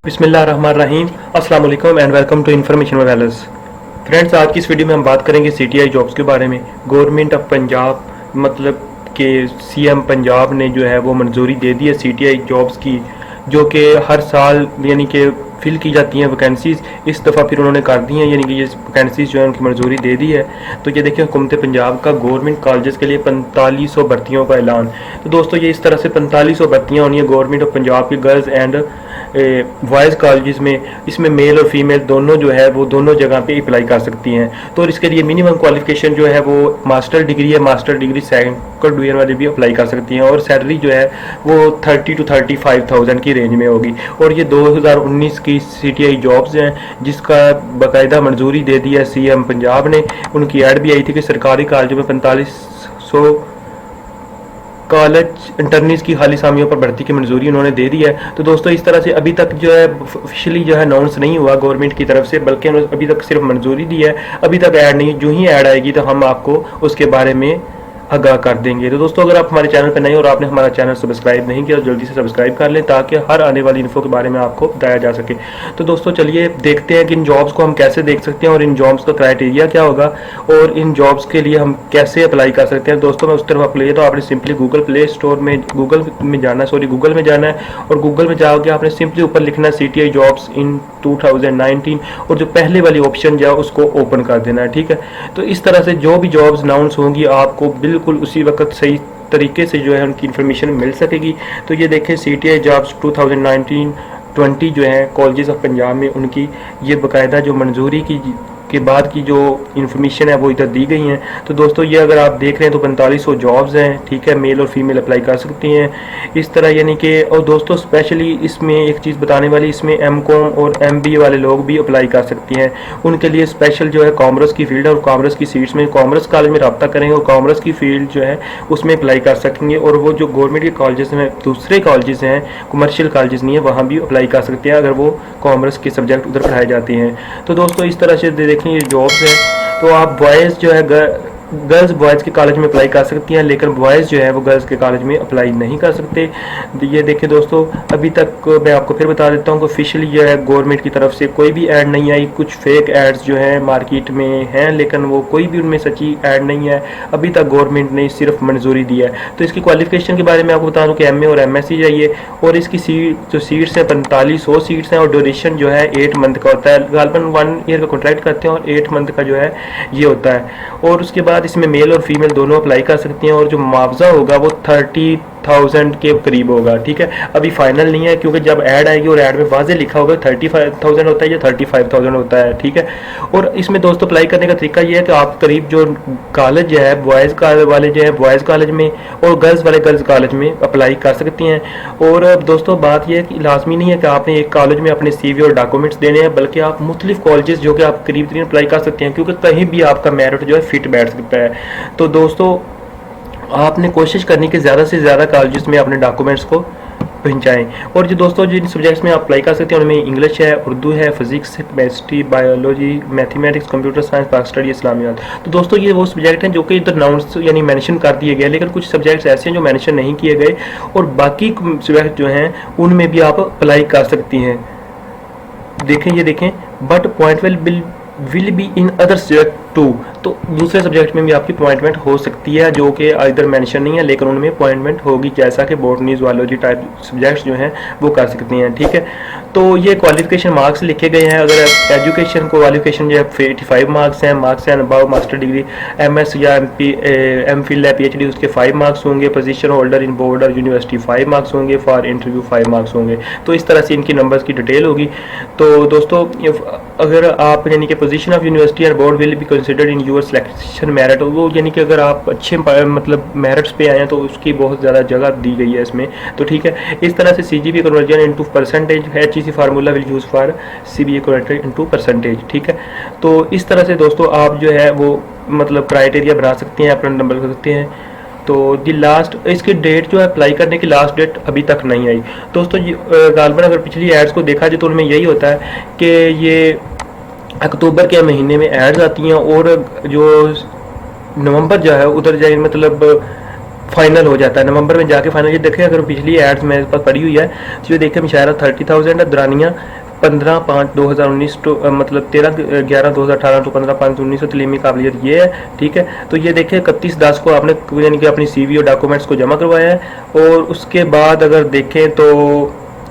बिस्मिल्लाहिर्रहमानिर्रहीम, अस्सलाम वालेकुम and welcome to information wireless. Friends, आज की इस वीडियो में हम बात करेंगे सीटीआई जॉब्स के बारे में। गवर्नमेंट ऑफ पंजाब मतलब कि सीएम पंजाब ने जो है वो मंजूरी दे दी है सीटीआई जॉब्स की, जो कि हर साल यानी कि फिल की जाती हैं वैकेंसीज़। इस दफ़ा फिर उन्होंने कर दी हैं, यानी कि ये वैकेंसीज़ जो है उनकी मंजूरी दे दी है। तो ये देखिए, हुकूमत पंजाब का गवर्नमेंट कॉलेजेस के लिए 4500 भर्तियों का ऐलान। तो दोस्तों, ये इस तरह से 4500 भर्तियाँ होनी है गवर्नमेंट ऑफ पंजाब की गर्ल्स एंड बॉयज़ कॉलेजेस में। इसमें मेल और फीमेल दोनों जो है वो दोनों जगह पे अप्लाई कर सकती हैं। तो इसके लिए मिनिमम क्वालिफिकेशन जो है वो मास्टर डिग्री है। मास्टर डिग्री सेकंड डिवीजन वाले भी अप्लाई कर सकती हैं और सैलरी जो है वो 30 to 35,000 की रेंज में होगी। और ये 2019 की सीटीआई जॉब्स हैं जिसका बाकायदा मंजूरी दे दी है सीएम पंजाब ने। उनकी ऐड भी आई थी कि सरकारी कॉलेजों में 4500 कॉलेज इंटर्नीज की खाली सामियों पर भर्ती की मंजूरी उन्होंने दे दी है। तो दोस्तों, इस तरह से अभी तक जो है ऑफिशियली जो है अनाउंस नहीं हुआ गवर्नमेंट की तरफ से, बल्कि उन्होंने अभी तक सिर्फ मंजूरी दी है। अभी तक ऐड नहीं, जो ही ऐड आएगी तो हम आपको उसके बारे में आगाह कर देंगे। तो दोस्तों, अगर आप हमारे चैनल पर नए और आपने हमारा चैनल सब्सक्राइब नहीं किया तो जल्दी से सब्सक्राइब कर लें ताकि हर आने वाली इन्फो के बारे में आपको बताया जा सके। तो दोस्तों, चलिए देखते हैं कि इन जॉब्स को हम कैसे देख सकते हैं और इन जॉब्स का क्राइटेरिया क्या होगा और इन जॉब्स के लिए हम कैसे अप्लाई कर सकते हैं। दोस्तों, मैं उस तरफ आपको ले तो आपने सिंपली गूगल में जाना है और गूगल में जाकर आपने सिंपली ऊपर लिखना है सीटीआई जॉब्स इन 2019 और जो पहले वाली ऑप्शन जो है उसको ओपन कर देना है। ठीक है, तो इस तरह से जो भी जॉब्स अनाउंस होंगी आपको बिल्कुल उसी वक्त सही तरीके से जो है उनकी इन्फॉर्मेशन मिल सकेगी। तो ये देखें, सीटीआई जॉब्स 2019-20 जो है कॉलेजेस ऑफ पंजाब में उनकी ये बाकायदा जो मंजूरी के बाद की जो इन्फॉर्मेशन है वो इधर दी गई हैं। तो दोस्तों, ये अगर आप देख रहे हैं तो 4500 जॉब्स हैं। ठीक है, मेल और फीमेल अप्लाई कर सकती हैं इस तरह, यानी कि। और दोस्तों, स्पेशली इसमें एक चीज़ बताने वाली, इसमें एमकॉम और एमबीए वाले लोग भी अप्लाई कर सकती हैं। उनके लिए स्पेशल जो है कॉमर्स की फील्ड है और कॉमर्स की सीट्स में कॉमर्स कॉलेज में रब्ता करेंगे और कॉमर्स की फील्ड जो है उसमें अप्लाई कर सकेंगे। और वो जो गवर्नमेंट के कॉलेजेस में दूसरे कॉलेजेस हैं, कमर्शियल कॉलेजेस नहीं है, वहाँ भी अप्लाई कर सकते हैं अगर वो कॉमर्स के सब्जेक्ट उधर पढ़ाए जाते हैं। तो दोस्तों, इस तरह से देखें ये जॉब्स हैं। तो आप बॉयज़ जो है गर्ल्स बॉयज़ के कॉलेज में अप्लाई कर सकती हैं, लेकिन बॉयज़ जो है वो गर्ल्स के कॉलेज में अप्लाई नहीं कर सकते। ये देखिए दोस्तों, अभी तक मैं आपको फिर बता देता हूँ कि ऑफिशियली जो है गवर्नमेंट की तरफ से कोई भी ऐड नहीं आई। कुछ फेक एड्स जो हैं मार्केट में हैं, लेकिन वो कोई भी उनमें सच्ची ऐड नहीं है। अभी तक गवर्नमेंट ने सिर्फ मंजूरी दी है। तो इसकी क्वालिफिकेशन के बारे में आपको बता दूँ कि MA और MSc चाहिए और इसकी जो सीट्स हैं 4500 सीट्स हैं और ड्यूरेशन जो है 8 मंथ का होता है। गालबन 1 ईयर का कॉन्ट्रैक्ट करते हैं और 8 मंथ का जो है ये होता है। और उसके बाद इसमें मेल और फीमेल दोनों अप्लाई कर सकती हैं और जो मुआवजा होगा वो 30,000 के करीब होगा। ठीक है, अभी फाइनल नहीं है क्योंकि जब ऐड आएगी और ऐड में वाज़े लिखा होगा 35,000 होता है या 35,000 होता है। ठीक है, और इसमें दोस्तों अप्लाई करने का तरीका ये है कि आप करीब जो कॉलेज है बॉयज़ वाले जो है बॉयज़ कॉलेज में और गर्ल्स वाले गर्ल्स कॉलेज में अप्लाई कर सकती हैं। और दोस्तों, बात यह है कि लाजमी नहीं है कि आपने एक कॉलेज में अपने CV और डॉक्यूमेंट्स देने हैं, बल्कि आप मुख्तलिफ कॉलेजेस जो कि आप करीब तरीन अप्लाई कर सकते हैं क्योंकि कहीं भी आपका मेरिट जो है फिट बैठ सकता है। तो दोस्तों, आपने कोशिश करनी कि ज़्यादा से ज़्यादा कॉलेजेस में अपने डॉक्यूमेंट्स को पहुंचाएं। और जो दोस्तों जिन सब्जेक्ट्स में आप अप्लाई कर सकते हैं उनमें इंग्लिश है, उर्दू है, physics, chemistry, biology, mathematics, computer science, पाक स्टडी, इस्लामियात। तो दोस्तों, ये वो सब्जेक्ट हैं जो कि इधर अनाउंस यानी मेंशन कर दिए गए, लेकिन कुछ सब्जेक्ट्स ऐसे हैं जो मेंशन नहीं किए गए और बाकी सब्जेक्ट जो हैं उनमें भी आप अप्लाई कर सकती हैं। देखें, ये देखें, but point will be in other subject too. तो दूसरे सब्जेक्ट में भी आपकी अपॉइंटमेंट हो सकती है जो कि इधर मेंशन नहीं है, लेकिन उनमें अपॉइंटमेंट होगी, जैसा कि बॉटनी ज़ूलॉजी टाइप सब्जेक्ट्स जो हैं वो कर सकती हैं। ठीक है, तो ये क्वालिफिकेशन मार्क्स लिखे गए हैं। अगर एजुकेशन क्वालिफिकेशन जो है 85 मार्क्स हैं, marks and above master degree, MS या MPhil या PhD उसके 5 मार्क्स होंगे। पोजीशन होल्डर इन बोर्ड और यूनिवर्सिटी 5 मार्क्स होंगे। फॉर इंटरव्यू 5 मार्क्स होंगे। तो इस तरह से इनकी नंबर्स की डिटेल होगी। तो दोस्तों, अगर आप यानी कि पोजीशन ऑफ यूनिवर्सिटी और board will be considered in your selection merit, वो यानी कि अगर आप अच्छे मतलब मेरिट्स पे आए हैं तो उसकी बहुत ज़्यादा जगह दी गई है इसमें। तो ठीक है, इस तरह से CGPA conversion into percentage HEC formula will use for CBA converted into percentage. ठीक है, तो इस तरह से दोस्तों आप जो है वो मतलब क्राइटेरिया बना सकते हैं, अपना नंबर कर सकते हैं। तो दी लास्ट इसकी डेट जो है अप्लाई करने की लास्ट डेट अभी तक नहीं आई दोस्तों। गालबन अगर पिछली एड्स को देखा जाए तो उनमें यही होता है कि ये अक्टूबर के महीने में एड्स आती हैं और जो नवंबर जो है उधर जाए मतलब फाइनल हो जाता है। नवंबर में जाके फाइनल, ये देखें अगर पिछली एड्स मेरे पास पड़ी हुई है तो ये देखें मुशायरा 30,000 है, दुरानियाँ 15/5/2019 टू मतलब 13/11/2018 टू 15/5/19 तलीमी काबिलियत ये है। ठीक है, तो ये देखिए 31/10 को आपने यानी कि अपनी CV और डॉक्यूमेंट्स को जमा करवाया है। और उसके बाद अगर देखें तो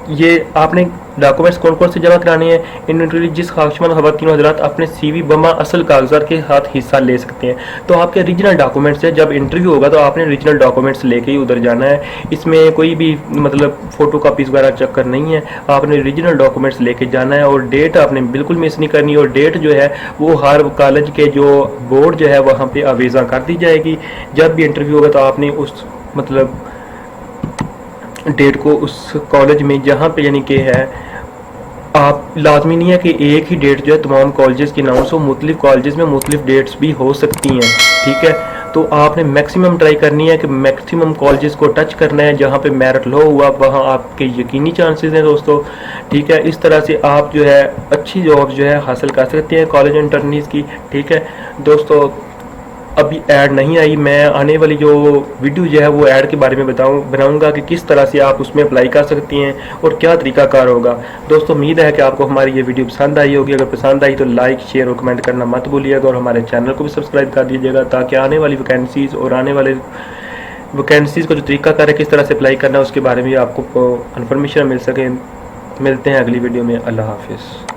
ये आपने डॉक्यूमेंट्स कौन कौन से जमा कराने हैं, इनमें जिस खाकशमंद खवातीन हजरात अपने CV बमा असल कागजात के साथ हिस्सा ले सकते हैं। तो आपके ओरिजिनल डॉक्यूमेंट्स है, जब इंटरव्यू होगा तो आपने ओरिजिनल डॉक्यूमेंट्स लेके ही उधर जाना है। इसमें कोई भी मतलब फ़ोटो कापीज़ वगैरह चक्कर नहीं है, आपने ओरिजिनल डॉक्यूमेंट्स लेके जाना है। और डेट आपने बिल्कुल मिस नहीं करनी, और डेट जो है वो हर कॉलेज के जो बोर्ड जो है वहाँ पर आवेज़ा कर दी जाएगी। जब भी इंटरव्यू होगा तो आपने उस मतलब डेट को उस कॉलेज में जहाँ पे यानी कि है, आप लाजमी नहीं है कि एक ही डेट जो है तमाम कॉलेजेस की अनाउंस हो, मुख्तलिफ कॉलेजेस में मुख्तलिफ डेट्स भी हो सकती हैं। ठीक है, तो आपने मैक्सिमम ट्राई करनी है कि मैक्सिमम कॉलेजेस को टच करना है, जहाँ पे मेरिट लो हुआ वहाँ आपके यकीनी चांसेस हैं दोस्तों। ठीक है, इस तरह से आप जो है अच्छी जॉब जो है हासिल कर सकते हैं कॉलेज इंटर्नीज की। ठीक है दोस्तों, अभी ऐड नहीं आई, मैं आने वाली जो वीडियो जो है वो ऐड के बारे में बनाऊंगा कि किस तरह से आप उसमें अप्लाई कर सकती हैं और क्या तरीकाकार होगा। दोस्तों उम्मीद है कि आपको हमारी ये वीडियो पसंद आई होगी। अगर पसंद आई तो लाइक शेयर और कमेंट करना मत भूलिएगा, और हमारे चैनल को भी सब्सक्राइब कर दीजिएगा ताकि आने वाली वैकेंसीज़ और आने वाले वैकेंसीज़ को जो तरीकाकार है किस तरह से अप्लाई करना है उसके बारे में आपको इन्फॉर्मेशन मिल सके। मिलते हैं अगली वीडियो में। अल्लाह हाफिज़।